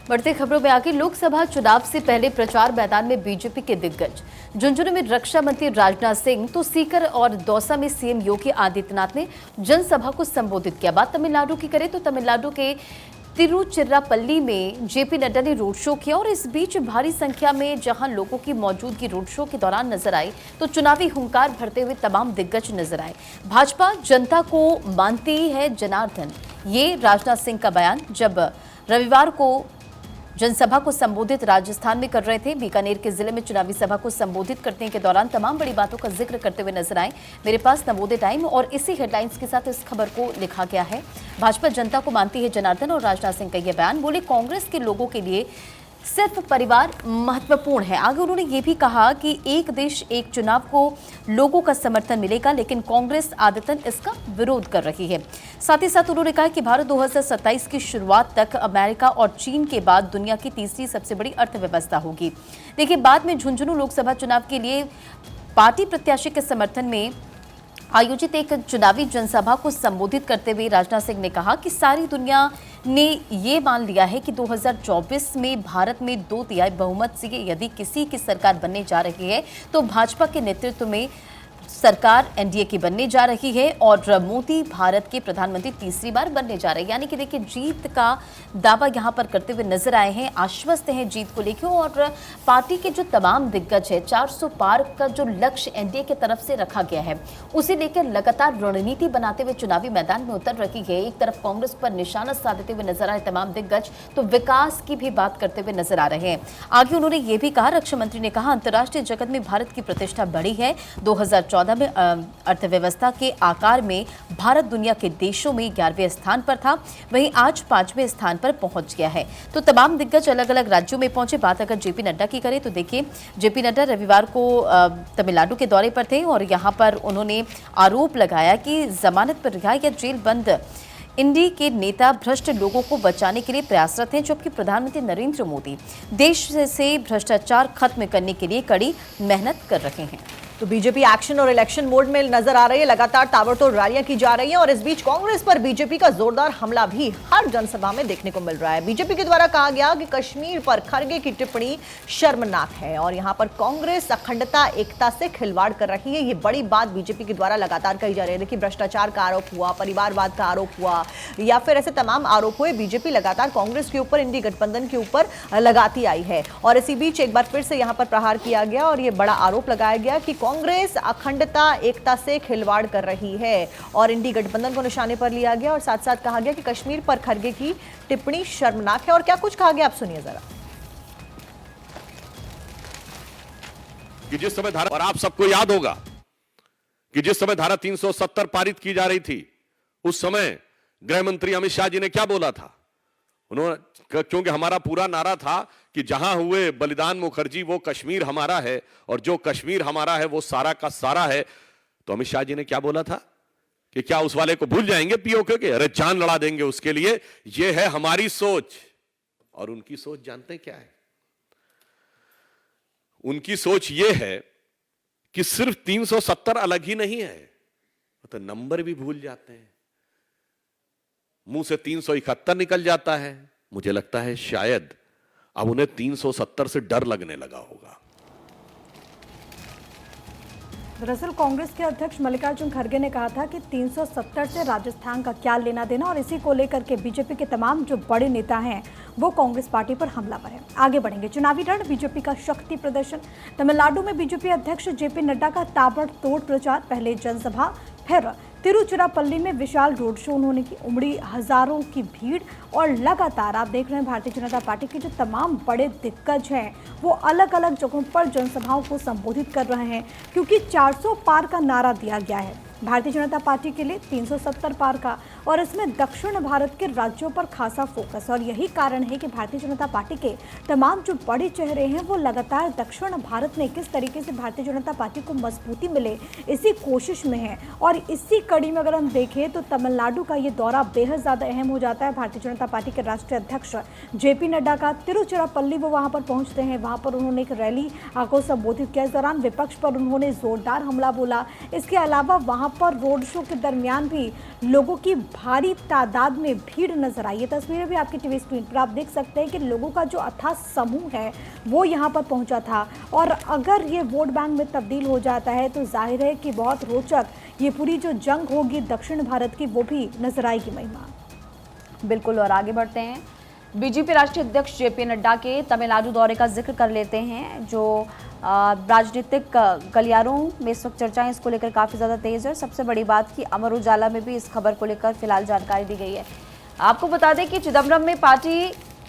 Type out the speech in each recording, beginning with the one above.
बढ़ते खबरों में आगे लोकसभा चुनाव से पहले प्रचार मैदान में बीजेपी के दिग्गज। झुंझुनू में रक्षा मंत्री राजनाथ सिंह तो सीकर और दौसा में सीएम योगी आदित्यनाथ ने जनसभा को संबोधित किया। बात तमिलनाडु की करें तो तमिलनाडु के तिरुचिरापल्ली में जेपी नड्डा ने रोड शो किया और इस बीच भारी संख्या में जहां लोगों की मौजूदगी रोड शो के दौरान नजर आई तो चुनावी हुंकार भरते हुए तमाम दिग्गज नजर आए। भाजपा जनता को मानती है जनार्दन, ये राजनाथ सिंह का बयान जब रविवार को जनसभा को संबोधित राजस्थान में कर रहे थे। बीकानेर के जिले में चुनावी सभा को संबोधित करने के दौरान तमाम बड़ी बातों का जिक्र करते हुए नजर आए। मेरे पास नवोदय टाइम और इसी हेडलाइंस के साथ इस खबर को लिखा गया है। भाजपा जनता को मानती है जनार्दन और राजनाथ सिंह का यह बयान। बोले कांग्रेस के लोगों के लिए सिर्फ परिवार महत्वपूर्ण है। आगे उन्होंने ये भी कहा कि एक देश एक चुनाव को लोगों का समर्थन मिलेगा, लेकिन कांग्रेस आदतन इसका विरोध कर रही है। साथ ही साथ उन्होंने कहा कि भारत 2027 की शुरुआत तक अमेरिका और चीन के बाद दुनिया की तीसरी सबसे बड़ी अर्थव्यवस्था होगी। देखिए, बाद में झुंझुनू लोकसभा चुनाव के लिए पार्टी प्रत्याशी के समर्थन में आयोजित एक चुनावी जनसभा को संबोधित करते हुए राजनाथ सिंह ने कहा कि सारी दुनिया ने ये मान लिया है कि 2024 में भारत में 2/3 बहुमत से यदि किसी की सरकार बनने जा रही है तो भाजपा के नेतृत्व में सरकार एनडीए की बनने जा रही है और मोदी भारत के प्रधानमंत्री तीसरी बार बनने जा रहे हैं। यानी कि देखिए, जीत का दावा यहां पर करते हुए नजर आए हैं, आश्वस्त हैं जीत को लेकर। और पार्टी के जो तमाम दिग्गज है, 400 पार का जो लक्ष्य एनडीए की तरफ से रखा गया है उसे लेकर लगातार रणनीति बनाते हुए चुनावी मैदान में उतर रही है। एक तरफ कांग्रेस पर निशाना साधते हुए नजर आए तमाम दिग्गज, तो विकास की भी बात करते हुए नजर आ रहे हैं। आगे उन्होंने ये भी कहा, रक्षा मंत्री ने कहा, अंतर्राष्ट्रीय जगत में भारत की प्रतिष्ठा बढ़ी है। 2014 में अर्थव्यवस्था के आकार में भारत दुनिया के देशों में 11वें स्थान पर था, वहीं आज 5वें स्थान पर पहुंच गया है। तो तमाम दिग्गज अलग अलग राज्यों में पहुंचे। बात अगर जेपी नड्डा की करें तो देखिए, जेपी नड्डा रविवार को तमिलनाडु के दौरे पर थे और यहां पर उन्होंने आरोप लगाया कि जमानत पर रिहा या जेल बंद इंडी के नेता भ्रष्ट लोगों को बचाने के लिए प्रयासरत हैं, जबकि प्रधानमंत्री नरेंद्र मोदी देश से भ्रष्टाचार खत्म करने के लिए कड़ी मेहनत कर रहे हैं। तो बीजेपी एक्शन और इलेक्शन मोड में नजर आ रही है। लगातार ताबड़तोड़ रैलियां की जा रही हैं और इस बीच कांग्रेस पर बीजेपी का जोरदार हमला भी हर जनसभा में देखने को मिल रहा है। बीजेपी के द्वारा कहा गया कि कश्मीर पर खरगे की टिप्पणी शर्मनाक है और यहां पर कांग्रेस अखंडता एकता से खिलवाड़ कर रही है। ये बड़ी बात बीजेपी के द्वारा लगातार कही जा रही है। देखिए, भ्रष्टाचार का आरोप हुआ, परिवारवाद का आरोप हुआ या फिर ऐसे तमाम आरोप हुए, बीजेपी लगातार कांग्रेस के ऊपर, इंडी गठबंधन के ऊपर लगाती आई है। और इसी बीच एक बार फिर से यहां पर प्रहार किया गया और यह बड़ा आरोप लगाया गया कि कांग्रेस अखंडता एकता से खिलवाड़ कर रही है और इंडी गठबंधन को निशाने पर लिया गया और साथ साथ कहा गया कि कश्मीर पर खरगे की टिप्पणी शर्मनाक है। और क्या कुछ कहा गया, आप सुनिए जरा। कि जिस समय धारा, और आप सबको याद होगा कि जिस समय धारा 370 पारित की जा रही थी, उस समय गृह मंत्री अमित शाह जी ने क्या बोला था? उन्होंने, क्योंकि हमारा पूरा नारा था कि जहां हुए बलिदान मुखर्जी वो कश्मीर हमारा है और जो कश्मीर हमारा है वो सारा का सारा है। तो अमित शाह जी ने क्या बोला था कि क्या उस वाले को भूल जाएंगे पीओके के? अरे जान लड़ा देंगे उसके लिए। ये है हमारी सोच। और उनकी सोच जानते क्या है? उनकी सोच ये है कि सिर्फ 370 अलग ही नहीं है, तो नंबर भी भूल जाते हैं। मुंह से 371 निकल जाता है। मुझे लगता है शायद अब उन्हें 370 से डर लगने लगा होगा। दरअसल कांग्रेस के अध्यक्ष मल्लिकार्जुन खड़गे ने कहा था कि 370 से राजस्थान का क्या लेना देना, और इसी को लेकर के बीजेपी के तमाम जो बड़े नेता हैं वो कांग्रेस पार्टी पर हमलावर हैं। आगे बढ़ेंगे, चुनावी रण, बीजेपी का शक्ति प्रदर्शन। तमिलनाडु में बीजेपी अध्यक्ष जेपी नड्डा का ताबड़तोड़ प्रचार, पहले जनसभा फिर तिरुचिरापल्ली में विशाल रोड शो उन्होंने की, उमड़ी हजारों की भीड़। और लगातार आप देख रहे हैं भारतीय जनता पार्टी के जो तमाम बड़े दिग्गज हैं वो अलग अलग जगहों पर जनसभाओं को संबोधित कर रहे हैं, क्योंकि 400 पार का नारा दिया गया है भारतीय जनता पार्टी के लिए, 370 पार का, और इसमें दक्षिण भारत के राज्यों पर खासा फोकस। और यही कारण है कि भारतीय जनता पार्टी के तमाम जो बड़े चेहरे हैं वो लगातार दक्षिण भारत में किस तरीके से भारतीय जनता पार्टी को मजबूती मिले इसी कोशिश में है। और इसी कड़ी में अगर हम देखें तो तमिलनाडु का ये दौरा बेहद ज़्यादा अहम हो जाता है। भारतीय जनता पार्टी के राष्ट्रीय अध्यक्ष जेपी नड्डा का तिरुचिरापल्ली वो वहाँ पर पहुँचते हैं, वहाँ पर उन्होंने एक रैली को संबोधित किया। इस दौरान विपक्ष पर उन्होंने जोरदार हमला बोला। इसके अलावा वहाँ वहां पर रोड शो के दरमियान भी लोगों की भारी तादाद में भीड़ नजर आई। ये तस्वीरें भी आपकी टीवी स्क्रीन पर आप देख सकते हैं कि लोगों का जो अथाह समूह है वो यहाँ पर पहुंचा था। और अगर ये वोट बैंक में तब्दील हो जाता है तो जाहिर है कि बहुत रोचक ये पूरी जो जंग होगी दक्षिण भारत की वो भी नजर आएगी। महिमा बिल्कुल, और आगे बढ़ते हैं। बीजेपी राष्ट्रीय अध्यक्ष जेपी नड्डा के तमिलनाडु दौरे का जिक्र कर लेते हैं। जो राजनीतिक गलियारों में इस वक्त चर्चाएं इसको लेकर काफ़ी ज़्यादा तेज़ है। सबसे बड़ी बात कि अमर उजाला में भी इस खबर को लेकर फिलहाल जानकारी दी गई है। आपको बता दें कि चिदम्बरम में पार्टी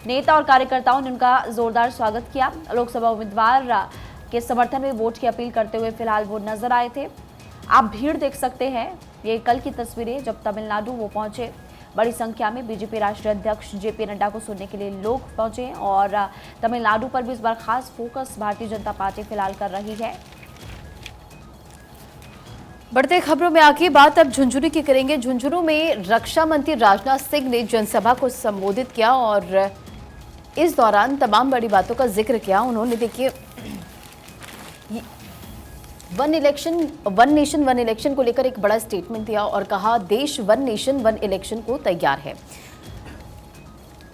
नेता और कार्यकर्ताओं ने उनका जोरदार स्वागत किया। लोकसभा उम्मीदवार के समर्थन में वोट की अपील करते हुए फिलहाल वो नजर आए थे। आप भीड़ देख सकते हैं, ये कल की तस्वीरें जब तमिलनाडु वो पहुंचे। बड़ी संख्या में बीजेपी राष्ट्रीय अध्यक्ष जेपी नड्डा को सुनने के लिए लोग पहुंचे और तमिलनाडु पर भी इस बार खास फोकस भारतीय जनता पार्टी फिलहाल कर रही है। बढ़ते खबरों में आगे बात अब झुंझुनू की करेंगे। झुंझुनू में रक्षा मंत्री राजनाथ सिंह ने जनसभा को संबोधित किया और इस दौरान तमाम बड़ी बातों का जिक्र किया। उन्होंने देखिए वन नेशन वन इलेक्शन को लेकर एक बड़ा स्टेटमेंट दिया और कहा देश वन नेशन वन इलेक्शन को तैयार है।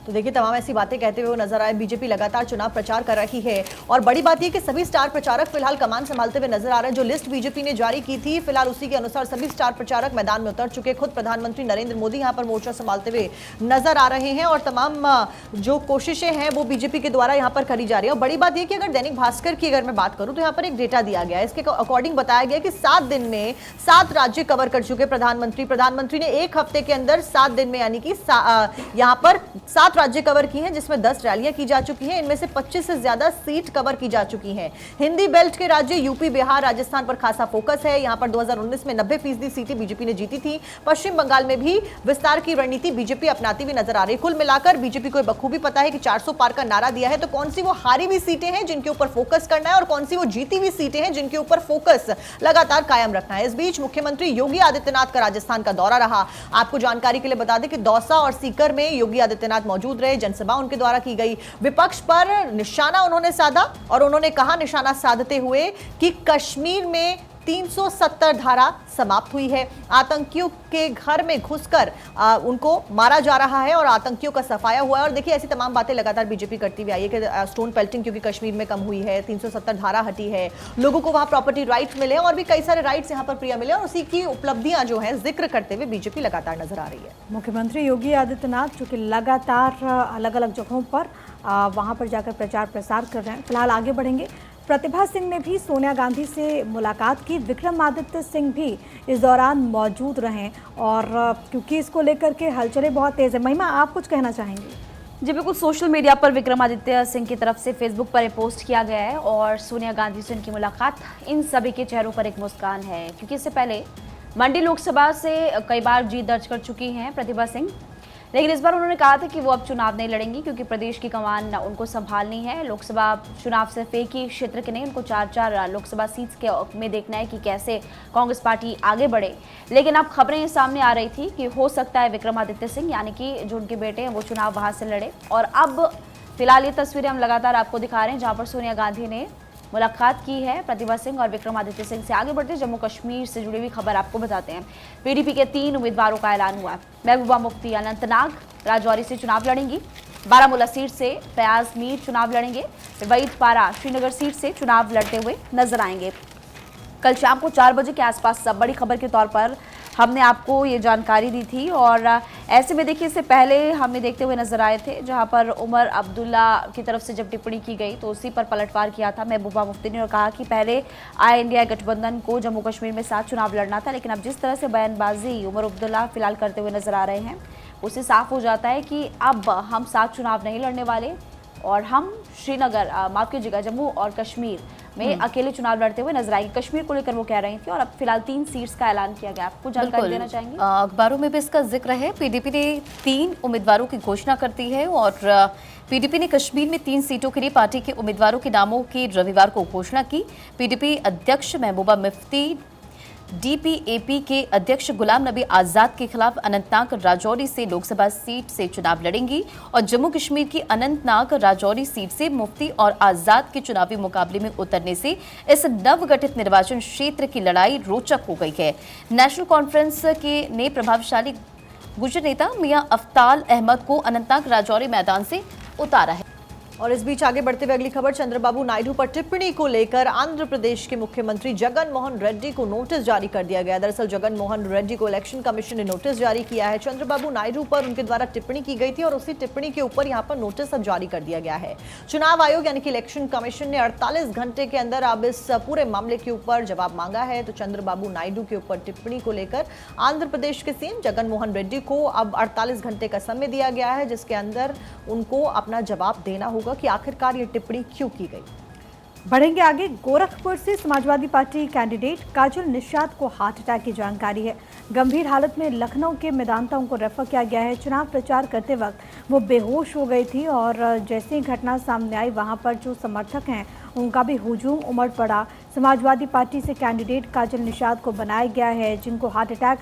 तो देखिए तमाम ऐसी बातें कहते हुए वो नजर आए। बीजेपी लगातार चुनाव प्रचार कर रही है और बड़ी बात यह कि सभी स्टार प्रचारक फिलहाल कमान संभालते हुए नजर आ रहे हैं। जो लिस्ट बीजेपी ने जारी की थी फिलहाल उसी के अनुसार सभी स्टार प्रचारक मैदान में उतर चुके। खुद प्रधानमंत्री नरेंद्र मोदी यहां पर मोर्चा संभालते हुए नजर आ रहे हैं और तमाम जो कोशिशें हैं वो बीजेपी के द्वारा यहाँ पर करी जा रही है। और बड़ी बात यह कि अगर दैनिक भास्कर की अगर मैं बात करूं तो यहाँ पर एक डेटा दिया गया है। इसके अकॉर्डिंग बताया गया कि 7 दिन में 7 राज्य कवर कर चुके प्रधानमंत्री ने एक हफ्ते के अंदर 7 दिन में यानी कि यहाँ पर 7 राज्य कवर किए हैं जिसमें 10 रैलियां की जा चुकी हैं। इनमें से 25 से ज्यादा सीट कवर की जा चुकी हैं। हिंदी बेल्ट के राज्य यूपी, बिहार, राजस्थान पर खासा फोकस है। यहां पर 2019 में 90% सीटें बीजेपी ने जीती थी। पश्चिम बंगाल में भी विस्तार की रणनीति बीजेपी अपनाती हुई नजर आ रही है। कुल मिलाकर बीजेपी को बखूबी पता है कि 400 पार का नारा दिया है तो कौन सी वो हारी हुई सीटें हैं जिनके ऊपर फोकस करना है और कौन सी वो जीती हुई सीटें हैं जिनके ऊपर फोकस लगातार कायम रखना है। इस बीच मुख्यमंत्री योगी आदित्यनाथ का राजस्थान का दौरा रहा। आपको जानकारी के लिए बता दें कि दौसा और सीकर में योगी आदित्यनाथ मौजूद रहे। जनसभा उनके द्वारा की गई। विपक्ष पर निशाना उन्होंने साधा और उन्होंने कहा निशाना साधते हुए कि कश्मीर में 370 धारा समाप्त हुई है। आतंकियों के घर में घुसकर उनको मारा जा रहा है और आतंकियों का सफाया हुआ है। और देखिए ऐसी तमाम बातें लगातार बीजेपी करती हुई आई है कि स्टोन पेल्टिंग क्योंकि कश्मीर में कम हुई है, 370 धारा हटी है, लोगों को वहां प्रॉपर्टी राइट मिले और भी कई सारे राइट्स यहां पर प्रिय मिले और उसी की उपलब्धियां जो है जिक्र करते हुए बीजेपी लगातार नजर आ रही है। मुख्यमंत्री योगी आदित्यनाथ जो कि लगातार अलग अलग जगहों पर वहां पर जाकर प्रचार प्रसार कर रहे हैं। फिलहाल आगे बढ़ेंगे। प्रतिभा सिंह ने भी सोनिया गांधी से मुलाकात की। विक्रमादित्य सिंह भी इस दौरान मौजूद रहे और क्योंकि इसको लेकर के हलचलें बहुत तेज है। महिमा, आप कुछ कहना चाहेंगे? जी बिल्कुल, सोशल मीडिया पर विक्रमादित्य सिंह की तरफ से फेसबुक पर एक पोस्ट किया गया है और सोनिया गांधी से उनकी मुलाकात, इन सभी के चेहरों पर एक मुस्कान है क्योंकि इससे पहले मंडी लोकसभा से कई बार जीत दर्ज कर चुकी हैं प्रतिभा सिंह, लेकिन इस बार उन्होंने कहा था कि वो अब चुनाव नहीं लड़ेंगी क्योंकि प्रदेश की कमान उनको संभालनी है। लोकसभा चुनाव सिर्फ एक ही क्षेत्र के नहीं, उनको 4 लोकसभा सीट्स के में देखना है कि कैसे कांग्रेस पार्टी आगे बढ़े। लेकिन अब खबरें सामने आ रही थी कि हो सकता है विक्रमादित्य सिंह यानी कि जो उनके बेटे हैं वो चुनाव वहां से लड़े। और अब फिलहाल ये तस्वीरें हम लगातार आपको दिखा रहे हैं जहाँ पर सोनिया गांधी ने मुलाकात की है प्रतिभा सिंह और विक्रमादित्य सिंह से। आगे बढ़ते जम्मू कश्मीर से जुड़ी हुई खबर आपको बताते हैं। पीडीपी के 3 उम्मीदवारों का ऐलान हुआ। महबूबा मुफ्ती अनंतनाग राजौरी से चुनाव लड़ेंगी, बारामूला सीट से फयाज मीर चुनाव लड़ेंगे, वहीद पारा श्रीनगर सीट से चुनाव लड़ते हुए नजर आएंगे। कल शाम को 4 बजे के आसपास सब बड़ी खबर के तौर पर हमने आपको ये जानकारी दी थी और ऐसे में देखिए इससे पहले हमें देखते हुए नजर आए थे जहां पर उमर अब्दुल्ला की तरफ से जब टिप्पणी की गई तो उसी पर पलटवार किया था महबूबा मुफ्ती ने और कहा कि पहले आई इंडिया गठबंधन को जम्मू कश्मीर में 7 चुनाव लड़ना था, लेकिन अब जिस तरह से बयानबाजी उमर अब्दुल्ला फिलहाल करते हुए नजर आ रहे हैं उससे साफ हो जाता है कि अब हम 7 चुनाव नहीं लड़ने वाले और हम श्रीनगर माफ कीजिएगा जम्मू और कश्मीर में अकेले चुनाव लड़ते हुए नजर आएंगे। कश्मीर को लेकर वो कह रही थी और अब फिलहाल 3 सीट्स का ऐलान किया गया। आपको जानकारी देना चाहेंगे? अखबारों में भी इसका जिक्र है। पीडीपी ने 3 उम्मीदवारों की घोषणा करती है और पीडीपी ने कश्मीर में 3 सीटों के लिए पार्टी के उम्मीदवारों के नामों की रविवार को घोषणा की। पीडीपी अध्यक्ष महबूबा मुफ्ती डीपीएपी के अध्यक्ष गुलाम नबी आजाद के खिलाफ अनंतनाग राजौरी से लोकसभा सीट से चुनाव लड़ेंगी और जम्मू कश्मीर की अनंतनाग राजौरी सीट से मुफ्ती और आजाद के चुनावी मुकाबले में उतरने से इस नवगठित निर्वाचन क्षेत्र की लड़ाई रोचक हो गई है। नेशनल कॉन्फ्रेंस ने प्रभावशाली गुर्जर नेता मियां अफ्ताल अहमद को अनंतनाग राजौरी मैदान से उतारा है। और इस बीच आगे बढ़ते हुए अगली खबर, चंद्रबाबू नायडू पर टिप्पणी को लेकर आंध्र प्रदेश के मुख्यमंत्री जगन मोहन रेड्डी को नोटिस जारी कर दिया गया। दरअसल जगन मोहन रेड्डी को इलेक्शन कमीशन ने नोटिस जारी किया है। चंद्रबाबू नायडू पर उनके द्वारा टिप्पणी की गई थी और उसी टिप्पणी के ऊपर यहां पर नोटिस अब जारी कर दिया गया है। चुनाव आयोग यानी कि इलेक्शन कमीशन ने 48 घंटे के अंदर अब इस पूरे मामले के ऊपर जवाब मांगा है। तो चंद्रबाबू नायडू के ऊपर टिप्पणी को लेकर आंध्र प्रदेश के सीएम जगन मोहन रेड्डी को अब 48 घंटे का समय दिया गया है, जिसके अंदर उनको अपना जवाब देना होगा कि आखिरकार ये टिप्पणी क्यों की गई। बढ़ेंगे आगे। गोरखपुर से समाजवादी पार्टी कैंडिडेट काजल निषाद को हार्ट अटैक की जानकारी है। गंभीर हालत में लखनऊ के मेदांता उनको रेफर किया गया है। चुनाव प्रचार करते वक्त वो बेहोश हो गई थी और जैसे ही घटना सामने आई वहां पर जो समर्थक हैं उनका भी हुजूम उमड़ पड़ा। समाजवादी पार्टी से कैंडिडेट काजल निषाद को बनाया गया है, जिनको हार्ट अटैक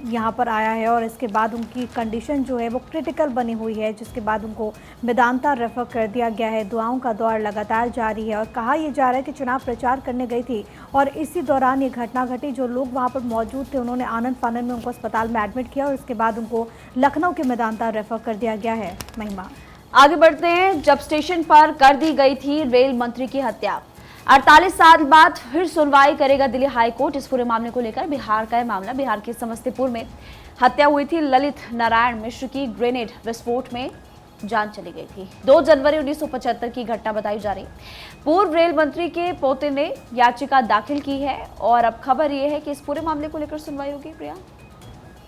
यहां पर आया है और इसके बाद उनकी कंडीशन जो है वो क्रिटिकल बनी हुई है, जिसके बाद उनको मेदांता रेफर कर दिया गया है। दुआओं का दौर लगातार जारी है और कहा यह जा रहा है कि चुनाव प्रचार करने गई थी और इसी दौरान ये घटना घटी। जो लोग वहाँ पर मौजूद थे उन्होंने आनंद फानन में उनको अस्पताल में एडमिट किया और इसके बाद उनको लखनऊ के मेदांता रेफर कर दिया गया है। महिमा आगे बढ़ते हैं। जब स्टेशन पर कर दी गई थी रेल मंत्री की हत्या, 48 साल बाद फिर सुनवाई करेगा दिल्ली हाई कोर्ट। इस पूरे मामले को लेकर बिहार का यह मामला, बिहार के समस्तीपुर में हत्या हुई थी। ललित नारायण मिश्र की ग्रेनेड विस्फोट में जान चली गई थी। 2 जनवरी 1975 की घटना बताई जा रही। पूर्व रेल मंत्री के पोते ने याचिका दाखिल की है और अब खबर यह है कि इस पूरे मामले को लेकर सुनवाई होगी। प्रिया,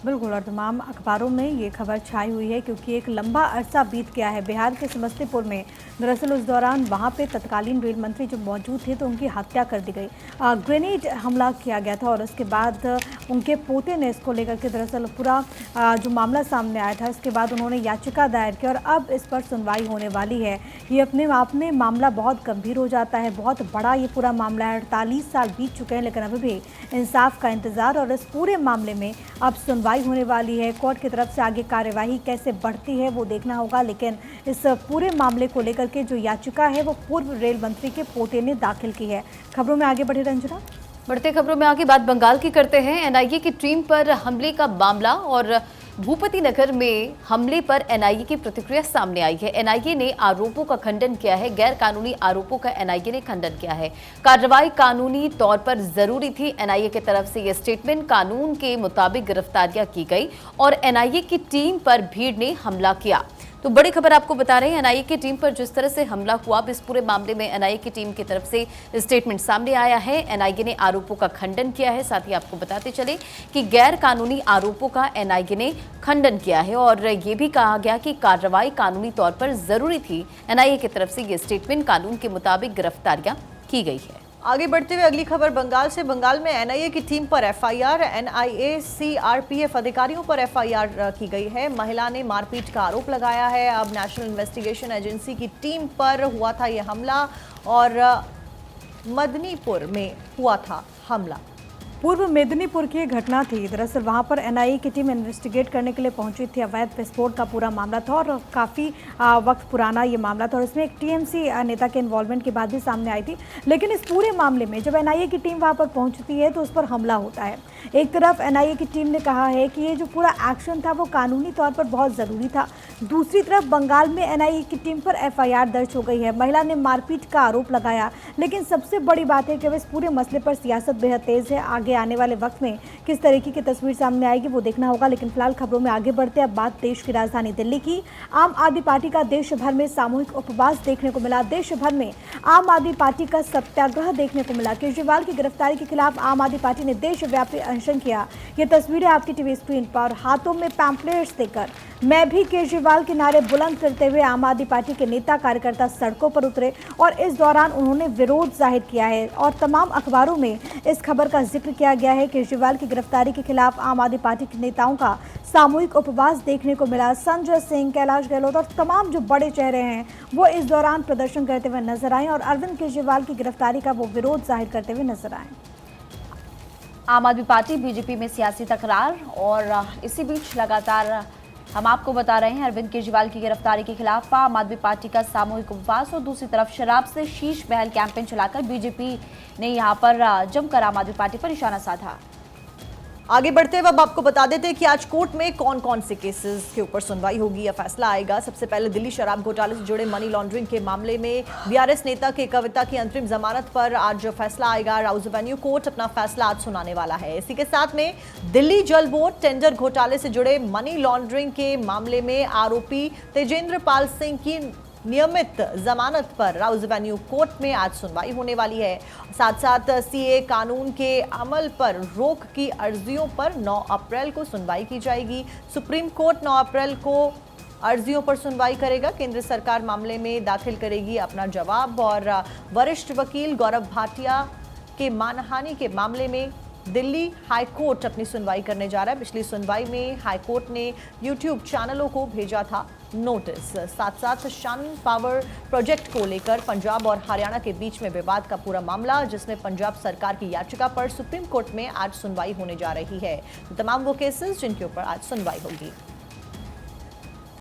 बिल्कुल, और तमाम अखबारों में ये खबर छाई हुई है क्योंकि एक लंबा अरसा बीत गया है बिहार के समस्तीपुर में। दरअसल उस दौरान वहाँ पे तत्कालीन रेल मंत्री जो मौजूद थे तो उनकी हत्या कर दी गई। ग्रेनेड हमला किया गया था और उसके बाद उनके पोते ने इसको लेकर के दरअसल पूरा जो मामला सामने आया था, इसके बाद उन्होंने याचिका दायर की और अब इस पर सुनवाई होने वाली है। ये अपने आप में मामला बहुत गंभीर हो जाता है, बहुत बड़ा ये पूरा मामला है। 48 साल बीत चुके हैं लेकिन अभी भी इंसाफ का इंतज़ार और इस पूरे मामले में अब सुनवाई होने वाली है। कोर्ट की तरफ से आगे कार्यवाही कैसे बढ़ती है वो देखना होगा, लेकिन इस पूरे मामले को लेकर के जो याचिका है वो पूर्व रेल मंत्री के पोते ने दाखिल की है। खबरों में आगे बढ़े रंजना। बढ़ते खबरों में आगे बात बंगाल की करते हैं। एनआईए की टीम पर हमले का मामला और भूपति नगर में हमले पर एनआईए की प्रतिक्रिया सामने आई है। एनआईए ने आरोपों का खंडन किया है। गैर कानूनी आरोपों का एनआईए ने खंडन किया है। कार्रवाई कानूनी तौर पर जरूरी थी। एनआईए की तरफ से यह स्टेटमेंट, कानून के मुताबिक गिरफ्तारियां की गई और एनआईए की टीम पर भीड़ ने हमला किया। तो बड़ी खबर आपको बता रहे हैं, एनआईए की टीम पर जिस तरह से हमला हुआ, अब इस पूरे मामले में एनआईए की टीम की तरफ से स्टेटमेंट सामने आया है। एनआईए ने आरोपों का खंडन किया है। साथ ही आपको बताते चले कि गैर कानूनी आरोपों का एनआईए ने खंडन किया है और ये भी कहा गया कि कार्रवाई कानूनी तौर पर जरूरी थी। एनआईए की तरफ से ये स्टेटमेंट, कानून के मुताबिक गिरफ्तारियां की गई है। आगे बढ़ते हुए अगली खबर बंगाल से। बंगाल में एनआईए की टीम पर एफआईआर, एनआईए सीआरपीएफ अधिकारियों पर एफआईआर की गई है। महिला ने मारपीट का आरोप लगाया है। अब नेशनल इन्वेस्टिगेशन एजेंसी की टीम पर हुआ था यह हमला और मदनीपुर में हुआ था हमला। पूर्व मेदिनीपुर की घटना थी। दरअसल वहां पर एनआईए की टीम इन्वेस्टिगेट करने के लिए पहुंची थी। अवैध विस्फोट का पूरा मामला था और काफ़ी वक्त पुराना ये मामला था और इसमें एक टीएमसी नेता के इन्वॉल्वमेंट की बात भी सामने आई थी। लेकिन इस पूरे मामले में जब एनआईए की टीम वहां पर पहुंचती है तो उस पर हमला होता है। एक तरफ एनआईए की टीम ने कहा है कि ये जो पूरा एक्शन था वो कानूनी तौर पर बहुत ज़रूरी था। दूसरी तरफ बंगाल में एनआईए की टीम पर एफआईआर दर्ज हो गई है। महिला ने मारपीट का आरोप लगाया। लेकिन सबसे बड़ी बात है कि इस पूरे मसले पर सियासत बेहद तेज़ है। आगे आने वाले वक्त में किस तरीके की तस्वीर सामने आएगी वो देखना होगा। लेकिन फिलहाल खबरों में आगे बढ़ते हैं। अब बात देश की राजधानी दिल्ली की। आम आदमी पार्टी का देश भर में सामूहिक उपवास देखने को मिला। देश भर में आम आदमी पार्टी का सत्याग्रह देखने को मिला। केजरीवाल की गिरफ्तारी के खिलाफ आम आदमी पार्टी ने देशव्यापी अनशन किया। ये तस्वीरें आपकी टीवी स्क्रीन पर। हाथों में पैम्पलेट्स देकर मैं भी केजरीवाल के नारे बुलंद करते हुए आम आदमी पार्टी के नेता कार्यकर्ता सड़कों पर उतरे और इस दौरान उन्होंने विरोध जाहिर किया है और तमाम अखबारों में इस खबर का जिक्र किया गया है। केजरीवाल की गिरफ्तारी के खिलाफ आम आदमी पार्टी के नेताओं का सामूहिक उपवास देखने को मिला। संजय सिंह, कैलाश गहलोत और तमाम जो बड़े चेहरे हैं वो इस दौरान प्रदर्शन करते हुए नजर आए और अरविंद केजरीवाल की गिरफ्तारी का वो विरोध जाहिर करते हुए नजर आए। आम आदमी पार्टी बीजेपी में सियासी तकरार और इसी बीच लगातार हम आपको बता रहे हैं अरविंद केजरीवाल की गिरफ्तारी के खिलाफ आम आदमी पार्टी का सामूहिक उपवास और दूसरी तरफ शराब से शीश महल कैंपेन चलाकर बीजेपी ने यहां पर जमकर आम आदमी पार्टी पर निशाना साधा। आगे बढ़ते हुए अब आपको बता देते हैं कि आज कोर्ट में कौन कौन से केसेस के ऊपर सुनवाई होगी या फैसला आएगा। सबसे पहले दिल्ली शराब घोटाले से जुड़े मनी लॉन्ड्रिंग के मामले में बीआरएस नेता के कविता की अंतरिम जमानत पर आज फैसला आएगा। राउज एवेन्यू कोर्ट अपना फैसला आज सुनाने वाला है। इसी के साथ में दिल्ली जल बोर्ड टेंडर घोटाले से जुड़े मनी लॉन्ड्रिंग के मामले में आरोपी तेजेंद्र पाल सिंह की नियमित जमानत पर राउज एवेन्यू कोर्ट में आज सुनवाई होने वाली है। साथ साथ सीए कानून के अमल पर रोक की अर्जियों पर 9 अप्रैल को सुनवाई की जाएगी। सुप्रीम कोर्ट 9 अप्रैल को अर्जियों पर सुनवाई करेगा। केंद्र सरकार मामले में दाखिल करेगी अपना जवाब और वरिष्ठ वकील गौरव भाटिया के मानहानि के मामले में दिल्ली हाई कोर्ट अपनी सुनवाई करने जा रहा है। पिछली सुनवाई में हाई कोर्ट ने यूट्यूब चैनलों को भेजा था नोटिस। साथ साथ शान पावर प्रोजेक्ट को लेकर पंजाब और हरियाणा के बीच में विवाद का पूरा मामला, जिसमें पंजाब सरकार की याचिका पर सुप्रीम कोर्ट में आज सुनवाई होने जा रही है। तमाम वो केसेस जिनके ऊपर आज सुनवाई होगी।